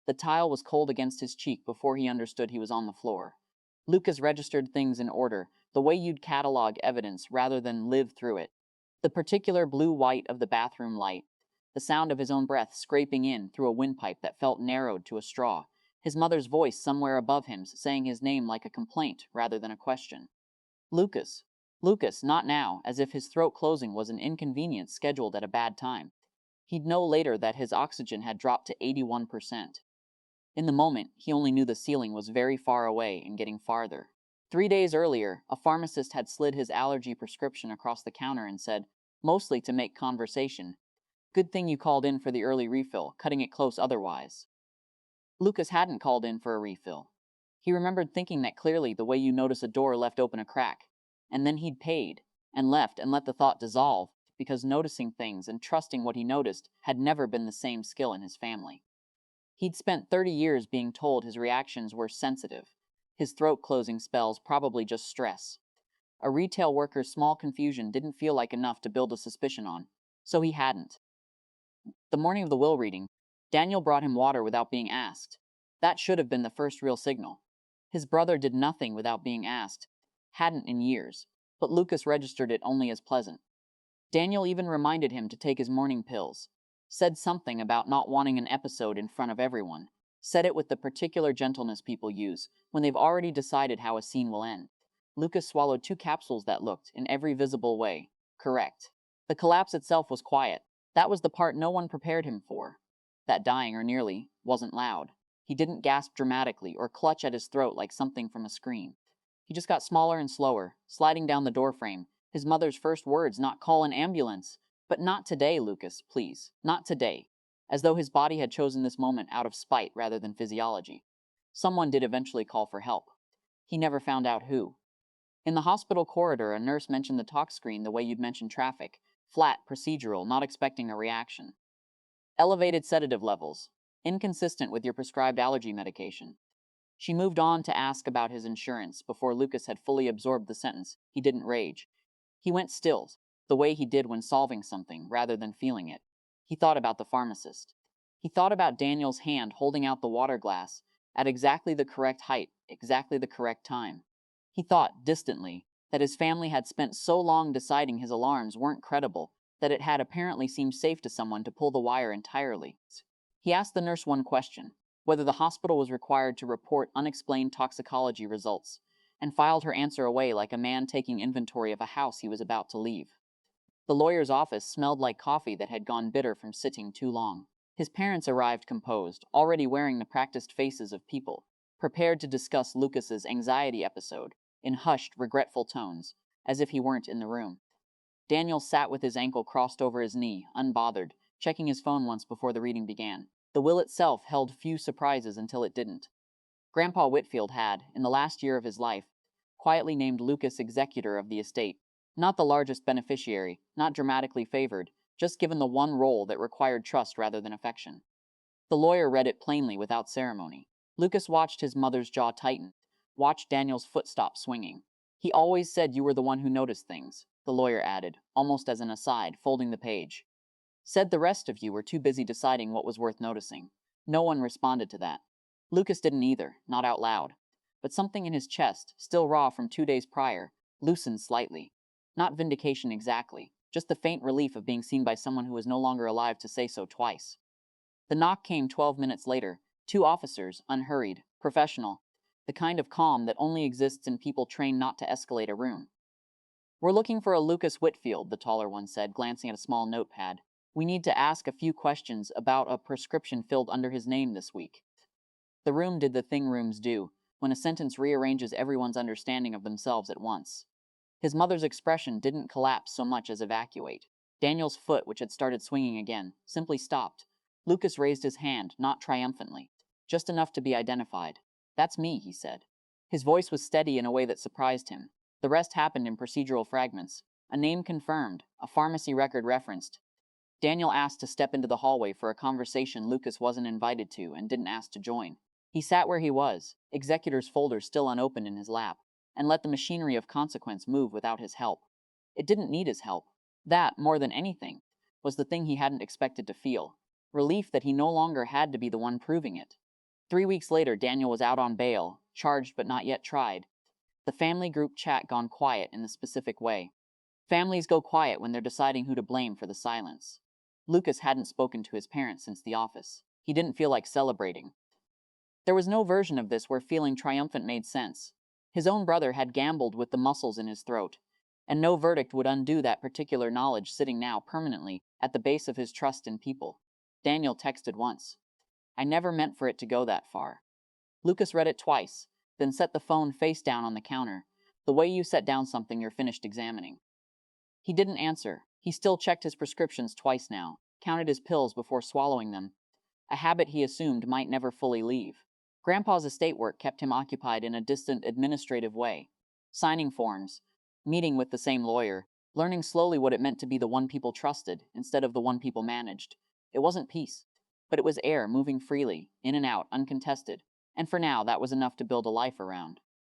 The tile was cold against his cheek before he understood he was on the floor. Lucas registered things in order, the way you'd catalog evidence rather than live through it. The particular blue-white of the bathroom light, the sound of his own breath scraping in through a windpipe that felt narrowed to a straw, his mother's voice somewhere above him saying his name like a complaint rather than a question. Lucas. Lucas, not now, as if his throat closing was an inconvenience scheduled at a bad time. He'd know later that his oxygen had dropped to 81%. In the moment, he only knew the ceiling was very far away and getting farther. 3 days earlier, a pharmacist had slid his allergy prescription across the counter and said, mostly to make conversation, "Good thing you called in for the early refill, cutting it close otherwise." Lucas hadn't called in for a refill. He remembered thinking that clearly the way you notice a door left open a crack. And then he'd paid, and left and let the thought dissolve, because noticing things and trusting what he noticed had never been the same skill in his family. He'd spent 30 years being told his reactions were sensitive, his throat-closing spells probably just stress. A retail worker's small confusion didn't feel like enough to build a suspicion on, so he hadn't. The morning of the will reading, Daniel brought him water without being asked. That should have been the first real signal. His brother did nothing without being asked. Hadn't in years, but Lucas registered it only as pleasant. Daniel even reminded him to take his morning pills, said something about not wanting an episode in front of everyone, said it with the particular gentleness people use when they've already decided how a scene will end. Lucas swallowed 2 capsules that looked, in every visible way, correct. The collapse itself was quiet. That was the part no one prepared him for. That dying, or nearly, wasn't loud. He didn't gasp dramatically or clutch at his throat like something from a scream. He just got smaller and slower, sliding down the doorframe, his mother's first words not "call an ambulance." But not today, Lucas, please. Not today. As though his body had chosen this moment out of spite rather than physiology. Someone did eventually call for help. He never found out who. In the hospital corridor, a nurse mentioned the talk screen the way you'd mention traffic. Flat, procedural, not expecting a reaction. Elevated sedative levels. Inconsistent with your prescribed allergy medication. She moved on to ask about his insurance before Lucas had fully absorbed the sentence. He didn't rage. He went still, the way he did when solving something, rather than feeling it. He thought about the pharmacist. He thought about Daniel's hand holding out the water glass, at exactly the correct height, exactly the correct time. He thought, distantly, that his family had spent so long deciding his alarms weren't credible, that it had apparently seemed safe to someone to pull the wire entirely. He asked the nurse one question, whether the hospital was required to report unexplained toxicology results, and filed her answer away like a man taking inventory of a house he was about to leave. The lawyer's office smelled like coffee that had gone bitter from sitting too long. His parents arrived composed, already wearing the practiced faces of people, prepared to discuss Lucas's anxiety episode, in hushed, regretful tones, as if he weren't in the room. Daniel sat with his ankle crossed over his knee, unbothered, checking his phone once before the reading began. The will itself held few surprises until it didn't. Grandpa Whitfield had, in the last year of his life, quietly named Lucas executor of the estate, not the largest beneficiary, not dramatically favored, just given the one role that required trust rather than affection. The lawyer read it plainly without ceremony. Lucas watched his mother's jaw tighten, watched Daniel's foot stop swinging. "He always said you were the one who noticed things," the lawyer added, almost as an aside, folding the page. "Said the rest of you were too busy deciding what was worth noticing." No one responded to that. Lucas didn't either, not out loud. But something in his chest, still raw from 2 days prior, loosened slightly. Not vindication exactly, just the faint relief of being seen by someone who was no longer alive to say so twice. The knock came 12 minutes later. 2 officers, unhurried, professional, the kind of calm that only exists in people trained not to escalate a room. "We're looking for a Lucas Whitfield," the taller one said, glancing at a small notepad. "We need to ask a few questions about a prescription filled under his name this week." The room did the thing rooms do, when a sentence rearranges everyone's understanding of themselves at once. His mother's expression didn't collapse so much as evacuate. Daniel's foot, which had started swinging again, simply stopped. Lucas raised his hand, not triumphantly, just enough to be identified. "That's me," he said. His voice was steady in a way that surprised him. The rest happened in procedural fragments. A name confirmed, a pharmacy record referenced. Daniel asked to step into the hallway for a conversation Lucas wasn't invited to and didn't ask to join. He sat where he was, executor's folder still unopened in his lap, and let the machinery of consequence move without his help. It didn't need his help. That, more than anything, was the thing he hadn't expected to feel. Relief that he no longer had to be the one proving it. 3 weeks later, Daniel was out on bail, charged but not yet tried. The family group chat gone quiet in the specific way. Families go quiet when they're deciding who to blame for the silence. Lucas hadn't spoken to his parents since the office. He didn't feel like celebrating. There was no version of this where feeling triumphant made sense. His own brother had gambled with the muscles in his throat, and no verdict would undo that particular knowledge sitting now permanently at the base of his trust in people. Daniel texted once. I never meant for it to go that far. Lucas read it twice, then set the phone face down on the counter, the way you set down something you're finished examining. He didn't answer. He still checked his prescriptions twice now, counted his pills before swallowing them, a habit he assumed might never fully leave. Grandpa's estate work kept him occupied in a distant administrative way, signing forms, meeting with the same lawyer, learning slowly what it meant to be the one people trusted instead of the one people managed. It wasn't peace, but it was air moving freely, in and out, uncontested, and for now that was enough to build a life around.